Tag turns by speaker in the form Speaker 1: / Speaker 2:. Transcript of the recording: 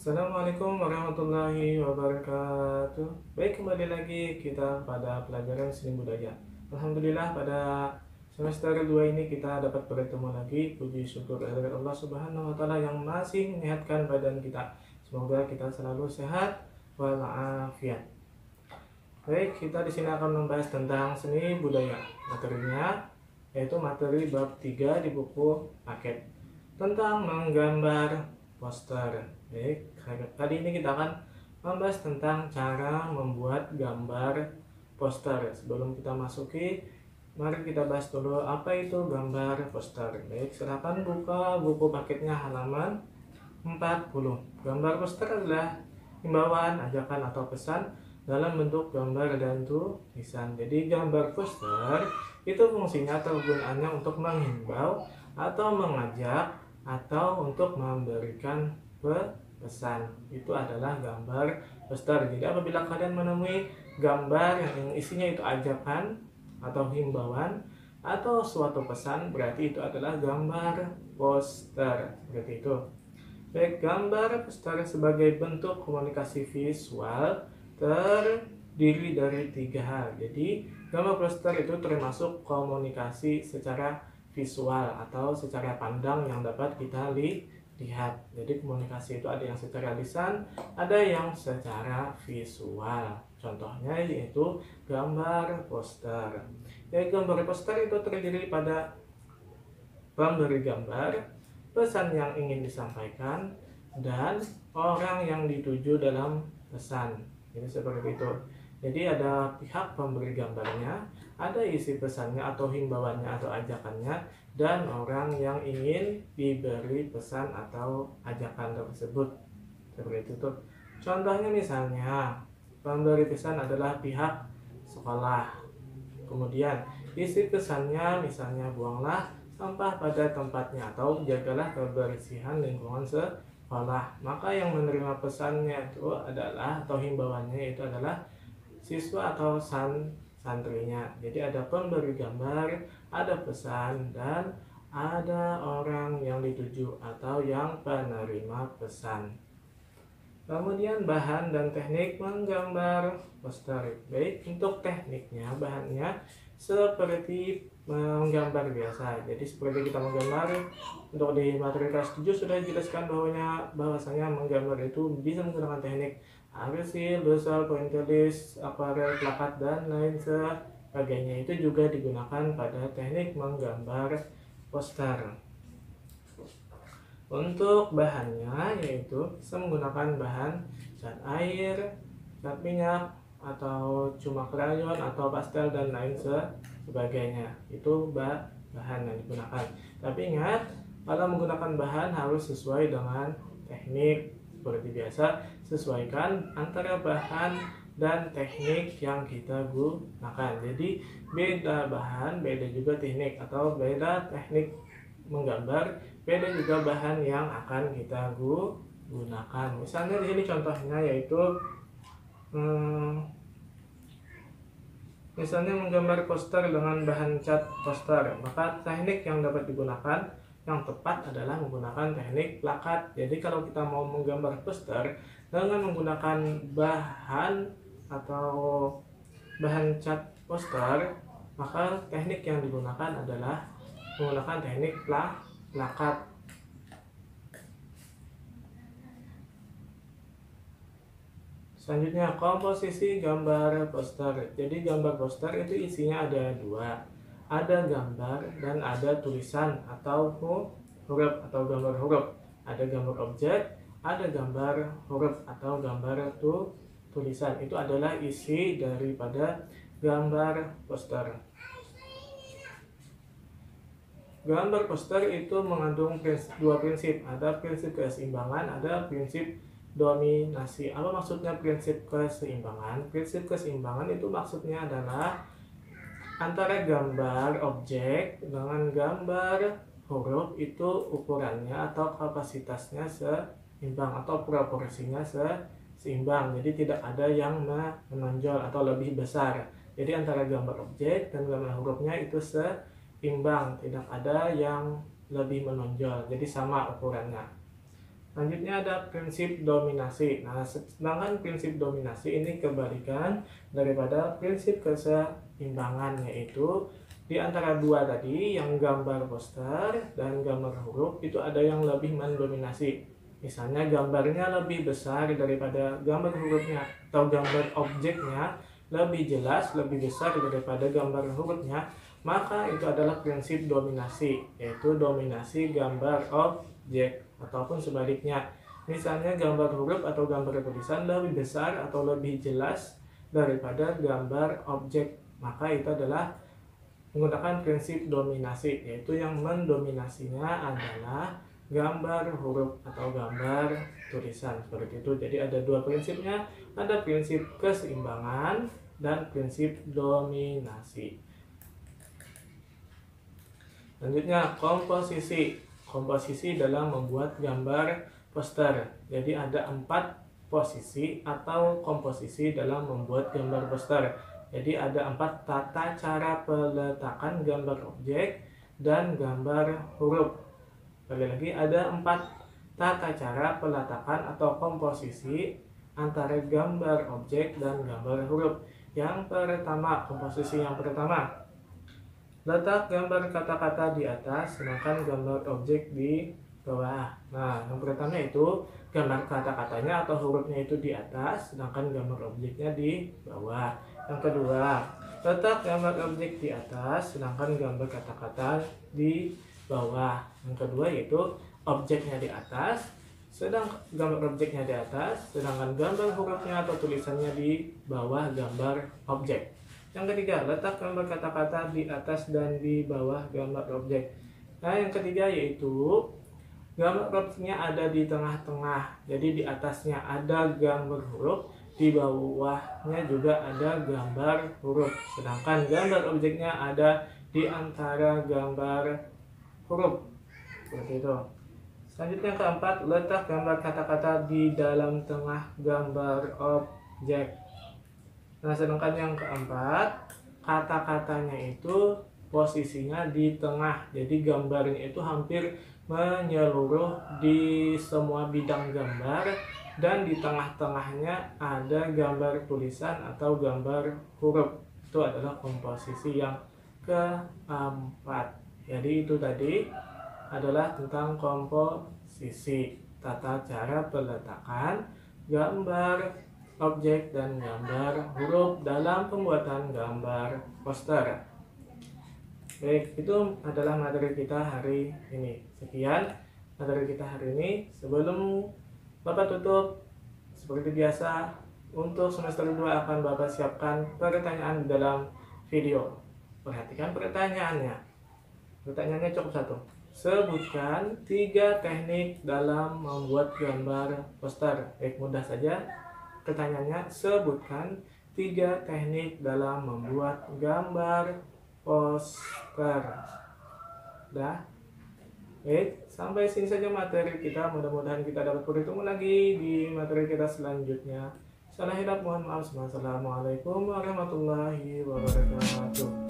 Speaker 1: Assalamualaikum warahmatullahi wabarakatuh. Baik, kembali lagi kita pada pelajaran seni budaya. Alhamdulillah pada semester 2 ini kita dapat bertemu lagi. Puji syukur kehadirat Allah Subhanahu wa taala yang masih menyehatkan badan kita. Semoga kita selalu sehat walafiat. Baik, kita di sini akan membahas tentang seni budaya. Materinya yaitu materi bab 3 di buku paket tentang menggambar poster. Baik, kali ini kita akan membahas tentang cara membuat gambar poster. Sebelum kita masuki, mari kita bahas dulu apa itu gambar poster. Baik, silakan buka buku paketnya halaman 40. Gambar poster adalah himbauan, ajakan atau pesan dalam bentuk gambar dan tulisan. Jadi gambar poster itu fungsinya atau gunanya untuk menghimbau atau mengajak atau untuk memberikan pesan. Itu adalah gambar poster. Jadi apabila kalian menemui gambar yang isinya itu ajakan atau himbauan atau suatu pesan, berarti itu adalah gambar poster. Seperti itu. Baik, gambar poster sebagai bentuk komunikasi visual terdiri dari 3 hal. Jadi gambar poster itu termasuk komunikasi secara visual atau secara pandang yang dapat kita lihat. Jadi komunikasi itu ada yang secara lisan, ada yang secara visual. Contohnya yaitu gambar poster. Ya, gambar poster itu terdiri pada pemberi gambar, pesan yang ingin disampaikan, dan orang yang dituju dalam pesan. Jadi seperti itu. Jadi ada pihak pemberi gambarnya, ada isi pesannya atau himbauannya atau ajakannya, dan orang yang ingin diberi pesan atau ajakan tersebut. Seperti itu tuh. Contohnya misalnya, pemberi pesan adalah pihak sekolah. Kemudian isi pesannya misalnya buanglah sampah pada tempatnya atau jagalah kebersihan lingkungan sekolah. Maka yang menerima pesannya itu adalah atau himbauannya itu adalah siswa atau santrinya. Jadi ada pemberi gambar, ada pesan, dan ada orang yang dituju atau yang penerima pesan. Kemudian bahan dan teknik menggambar poster. Baik, untuk tekniknya, bahannya seperti menggambar biasa. Jadi seperti kita menggambar, untuk di materi kelas 7 sudah dijelaskan bahwasanya menggambar itu bisa menggunakan teknik arsil, dorsal, pointillis, akuarel, plakat, dan lain sebagainya. Itu juga digunakan pada teknik menggambar poster. Untuk bahannya yaitu bisa menggunakan bahan cat air, cat minyak, atau cuma krayon atau pastel dan lain sebagainya. Itu bahan yang digunakan. Tapi ingat, kalau menggunakan bahan harus sesuai dengan teknik. Seperti biasa, sesuaikan antara bahan dan teknik yang kita gunakan. Jadi beda bahan, beda juga teknik, atau beda teknik menggambar, beda juga bahan yang akan kita gunakan. Misalnya di sini contohnya yaitu misalnya menggambar poster dengan bahan cat poster, maka teknik yang dapat digunakan yang tepat adalah menggunakan teknik plakat. Jadi kalau kita mau menggambar poster dengan menggunakan bahan atau bahan cat poster, maka teknik yang digunakan adalah menggunakan teknik plakat. Selanjutnya, komposisi gambar poster. Jadi gambar poster itu isinya ada 2. Ada gambar dan ada tulisan atau huruf atau gambar huruf. Ada gambar objek, ada gambar huruf atau gambar tulisan. Itu adalah isi daripada gambar poster. Gambar poster itu mengandung 2 prinsip. Ada prinsip keseimbangan, ada prinsip dominasi. Apa maksudnya prinsip keseimbangan? Prinsip keseimbangan itu maksudnya adalah antara gambar objek dengan gambar huruf itu ukurannya atau kapasitasnya seimbang atau proporsinya seimbang. Jadi tidak ada yang menonjol atau lebih besar. Jadi antara gambar objek dan gambar hurufnya itu seimbang, tidak ada yang lebih menonjol. Jadi sama ukurannya. Selanjutnya ada prinsip dominasi. Nah, sedangkan prinsip dominasi ini kebalikan daripada prinsip keseimbangan, yaitu di antara dua tadi, yang gambar poster dan gambar huruf, itu ada yang lebih mendominasi. Misalnya gambarnya lebih besar daripada gambar hurufnya, atau gambar objeknya lebih jelas, lebih besar daripada gambar hurufnya, maka itu adalah prinsip dominasi, yaitu dominasi gambar objek. Ataupun sebaliknya, misalnya gambar huruf atau gambar tulisan lebih besar atau lebih jelas daripada gambar objek, maka itu adalah menggunakan prinsip dominasi, yaitu yang mendominasinya adalah gambar huruf atau gambar tulisan, seperti itu. Jadi ada dua prinsipnya, ada prinsip keseimbangan dan prinsip dominasi. Selanjutnya komposisi. Komposisi dalam membuat gambar poster. Jadi ada 4 posisi atau komposisi dalam membuat gambar poster. Jadi ada 4 tata cara peletakan gambar objek dan gambar huruf. Sekali lagi, ada 4 tata cara peletakan atau komposisi antara gambar objek dan gambar huruf. Yang pertama, komposisi yang pertama, letak gambar kata-kata di atas, sedangkan gambar objek di bawah. Nah, yang pertama itu gambar kata-katanya atau hurufnya itu di atas, sedangkan gambar objeknya di bawah. Yang kedua, letak gambar objek di atas, sedangkan gambar kata-kata di bawah. Yang kedua yaitu objeknya di atas, sedang gambar objeknya di atas, sedangkan gambar hurufnya atau tulisannya di bawah gambar objek. Yang ketiga, letak gambar kata-kata di atas dan di bawah gambar objek. Nah, yang ketiga yaitu gambar objeknya ada di tengah-tengah. Jadi di atasnya ada gambar huruf, di bawahnya juga ada gambar huruf. Sedangkan gambar objeknya ada di antara gambar huruf. Seperti itu. Selanjutnya yang keempat, letak gambar kata-kata di dalam tengah gambar objek. Nah, sedangkan yang keempat, kata-katanya itu posisinya di tengah. Jadi gambarnya itu hampir menyeluruh di semua bidang gambar, dan di tengah-tengahnya ada gambar tulisan atau gambar huruf. Itu adalah komposisi yang keempat. Jadi itu tadi adalah tentang komposisi, tata cara peletakan gambar objek dan gambar huruf dalam pembuatan gambar poster. Baik, itu adalah materi kita hari ini. Sekian materi kita hari ini. Sebelum Bapak tutup, seperti biasa, untuk semester 2 akan Bapak siapkan pertanyaan dalam video. Perhatikan pertanyaannya. Pertanyaannya cukup satu. Sebutkan 3 teknik dalam membuat gambar poster. Baik, mudah saja. Pertanyaannya, sebutkan 3 teknik dalam membuat gambar poster. Dah? Baik, sampai sini saja materi kita. Mudah-mudahan kita dapat bertemu lagi di materi kita selanjutnya. Salah hilap mohon maaf. Wassalamualaikum warahmatullahi wabarakatuh.